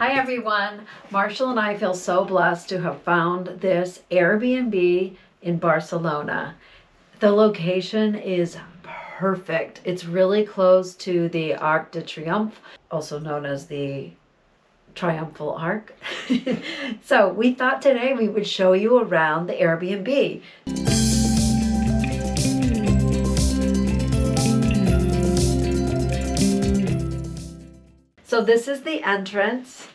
Hi everyone, Marshall and I feel so blessed to have found this Airbnb in Barcelona. The location is perfect. It's really close to the Arc de Triomf, also known as the Triumphal Arc. So we thought today we would show you around the Airbnb. So this is the entrance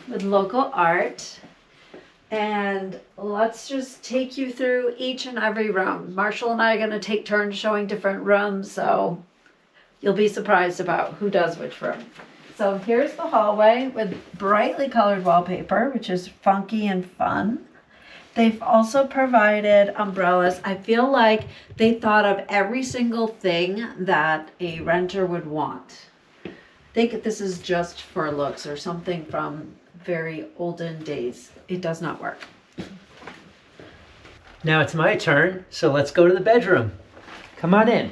with local art, and let's just take you through each and every room. Marshall and I are going to take turns showing different rooms, so you'll be surprised about who does which room. So here's the hallway with brightly colored wallpaper, which is funky and fun. They've also provided umbrellas. I feel like they thought of every single thing that a renter would want. I think this is just for looks or something from very olden days. It does not work. Now it's my turn, so let's go to the bedroom. Come on in.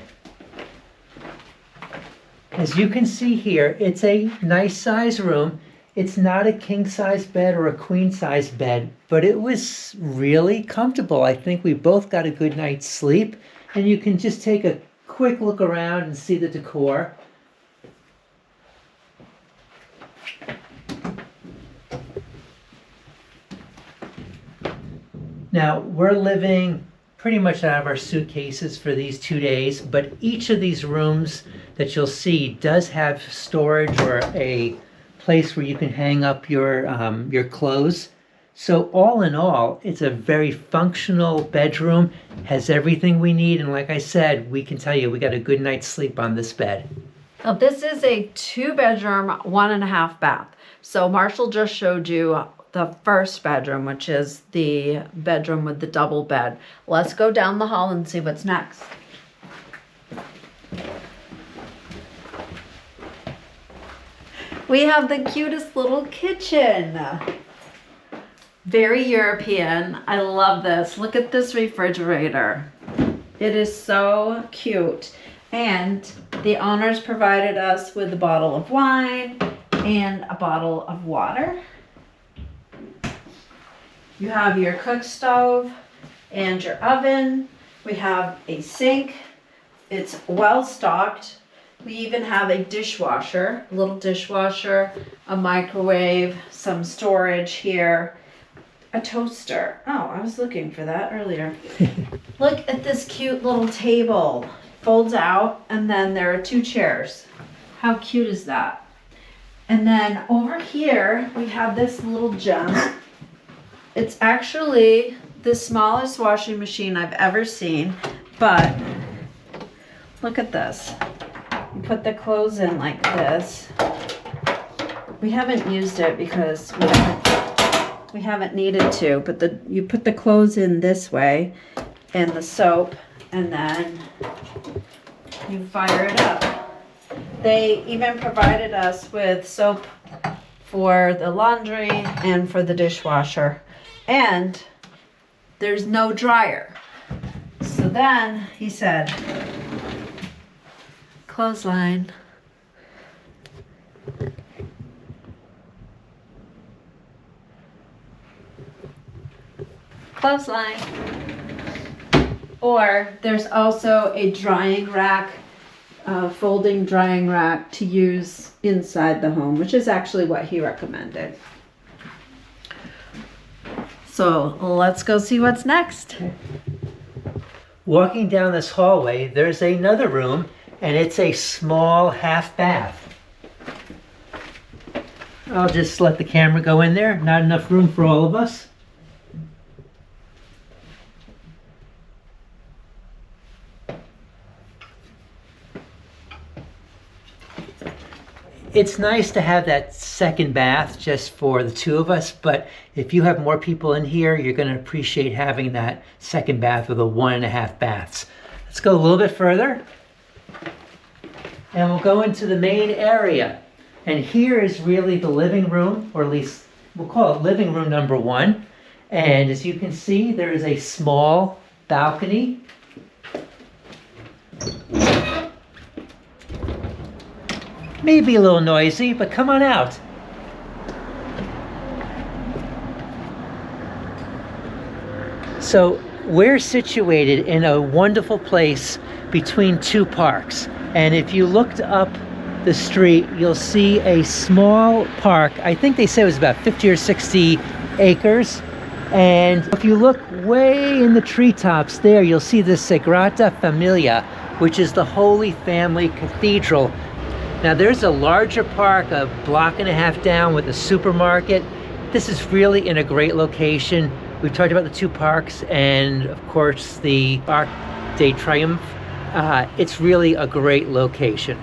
As you can see here, it's a nice size room. It's not a king size bed or a queen size bed, but it was really comfortable. I think we both got a good night's sleep, and you can just take a quick look around and see the decor. Now, we're living pretty much out of our suitcases for these 2 days, but each of these rooms that you'll see does have storage or a place where you can hang up your clothes. So all in all, it's a very functional bedroom, has everything we need, and like I said, we can tell you we got a good night's sleep on this bed. Now this is a 2-bedroom, 1.5 bath. So Marshall just showed you the first bedroom, which is the bedroom with the double bed. Let's go down the hall and see what's next. We have the cutest little kitchen. Very European. I love this. Look at this refrigerator. It is so cute. And the owners provided us with a bottle of wine and a bottle of water. You have your cook stove and your oven. We have a sink. It's well stocked. We even have a dishwasher, a little dishwasher, a microwave, some storage here, a toaster. Oh, I was looking for that earlier. Look at this cute little table. Folds out, and then there are 2 chairs. How cute is that? And then over here, we have this little gem. It's actually the smallest washing machine I've ever seen, but look at this. You put the clothes in like this. We haven't used it because we haven't needed to, but you put the clothes in this way and the soap, and then you fire it up. They even provided us with soap for the laundry and for the dishwasher. And there's no dryer. So then he said, clothesline. Clothesline. Or there's also a drying rack, folding drying rack to use inside the home, which is actually what he recommended. So let's go see what's next. Walking down this hallway, there's another room, and it's a small half bath. I'll just let the camera go in there. Not enough room for all of us. It's nice to have that second bath just for the 2 of us, but if you have more people in here, you're going to appreciate having that second bath with a 1.5 baths. Let's go a little bit further, and we'll go into the main area. And here is really the living room, or at least we'll call it living room number 1. And as you can see, there is a small balcony. Maybe a little noisy, but come on out. So we're situated in a wonderful place between two parks. And if you looked up the street, you'll see a small park. I think they said it was about 50 or 60 acres. And if you look way in the treetops there, you'll see the Sagrada Familia, which is the Holy Family Cathedral. Now there's a larger park, a block and a half down with a supermarket. This is really in a great location. We talked about the two parks and of course the Arc de Triomf. It's really a great location.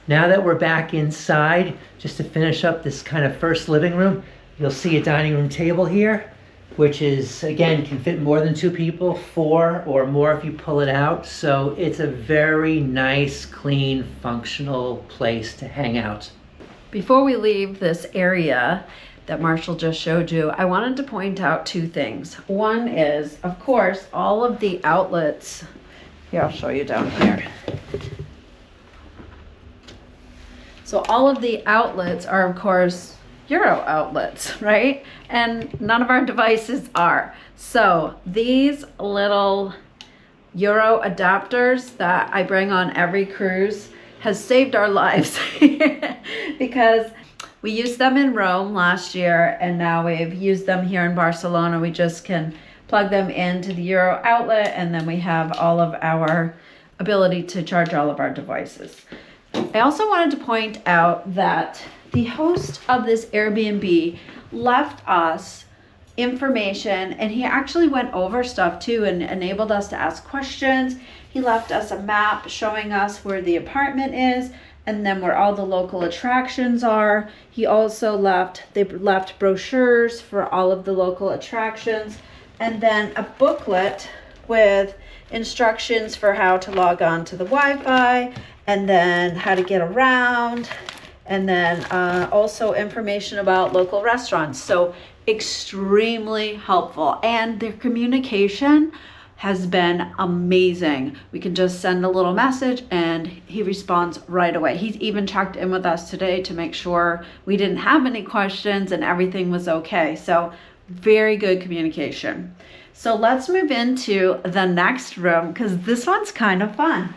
Now that we're back inside, just to finish up this kind of first living room, you'll see a dining room table here, which is, again, can fit more than two people, 4 or more if you pull it out. So it's a very nice, clean, functional place to hang out. Before we leave this area that Marshall just showed you, I wanted to point out 2 things. One is, of course, all of the outlets. Here, I'll show you down here. So all of the outlets are, of course, Euro outlets, right? And none of our devices are. So these little Euro adapters that I bring on every cruise has saved our lives because we used them in Rome last year and now we've used them here in Barcelona. We just can plug them into the Euro outlet and then we have all of our ability to charge all of our devices. I also wanted to point out that the host of this Airbnb left us information and he actually went over stuff too and enabled us to ask questions. He left us a map showing us where the apartment is and then where all the local attractions are. He also left brochures for all of the local attractions and then a booklet with instructions for how to log on to the Wi-Fi and then how to get around, and then also information about local restaurants. So extremely helpful, and their communication has been amazing. We can just send a little message and he responds right away. He's even checked in with us today to make sure we didn't have any questions and everything was okay. So very good communication. So let's move into the next room because this one's kind of fun.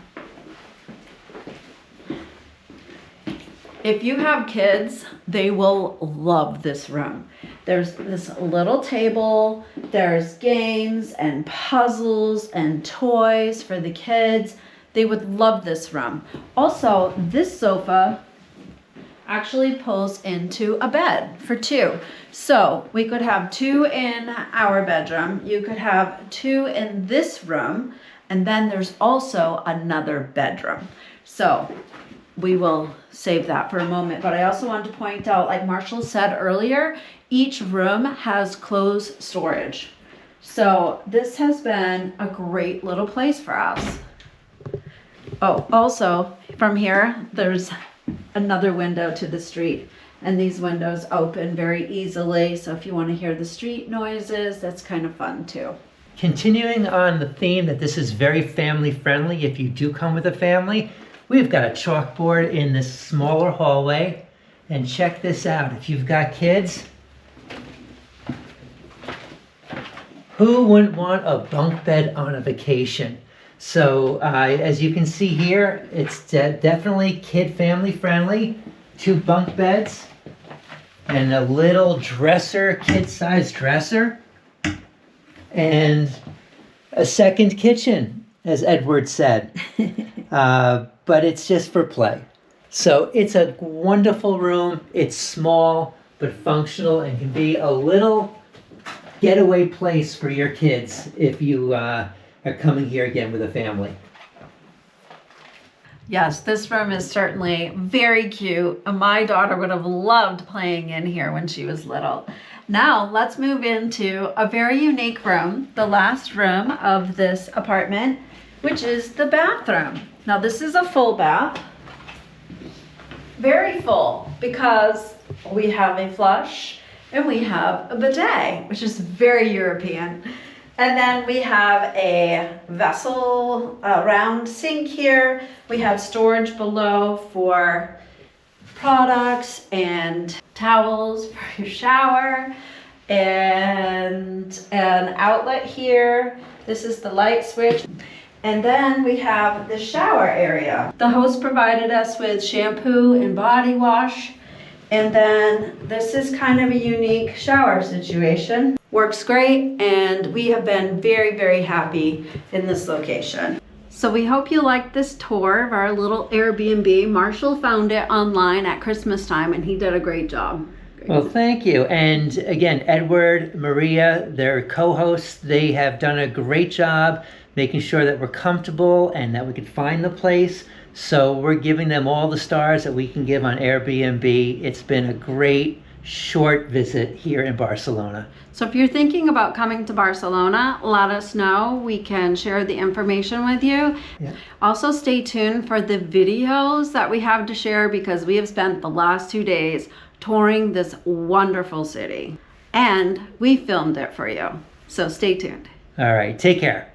If you have kids, they will love this room. There's this little table, there's games and puzzles and toys for the kids. They would love this room. Also, this sofa actually pulls into a bed for 2. So we could have 2 in our bedroom. You could have 2 in this room. And then there's also another bedroom. So we will save that for a moment. But I also wanted to point out, like Marshall said earlier, each room has clothes storage. So this has been a great little place for us. Oh, also from here, there's another window to the street. And these windows open very easily. So if you want to hear the street noises, that's kind of fun too. Continuing on the theme that this is very family friendly if you do come with a family, we've got a chalkboard in this smaller hallway, and check this out. If you've got kids, who wouldn't want a bunk bed on a vacation? So as you can see here, it's definitely kid family friendly. 2 bunk beds and a little dresser, kid-sized dresser, and a second kitchen, as Edward said. But it's just for play. So it's a wonderful room. It's small, but functional and can be a little getaway place for your kids if you are coming here again with a family. Yes, this room is certainly very cute. My daughter would have loved playing in here when she was little. Now let's move into a very unique room, the last room of this apartment, which is the bathroom. Now this is a full bath, very full because we have a flush and we have a bidet, which is very European. And then we have a vessel, a round sink here. We have storage below for products and towels for your shower, and an outlet here. This is the light switch. And then we have the shower area. The host provided us with shampoo and body wash. And then this is kind of a unique shower situation. Works great, and we have been very, very happy in this location. So we hope you liked this tour of our little Airbnb. Marshall found it online at Christmas time, and he did a great job. Well, thank you. And again, Edward, Maria, their co-hosts, they have done a great job making sure that we're comfortable and that we can find the place. So we're giving them all the stars that we can give on Airbnb. It's been a great short visit here in Barcelona. So if you're thinking about coming to Barcelona, let us know. We can share the information with you. Yeah. Also, stay tuned for the videos that we have to share, because we have spent the last 2 days touring this wonderful city, and we filmed it for you. So stay tuned. All right, take care.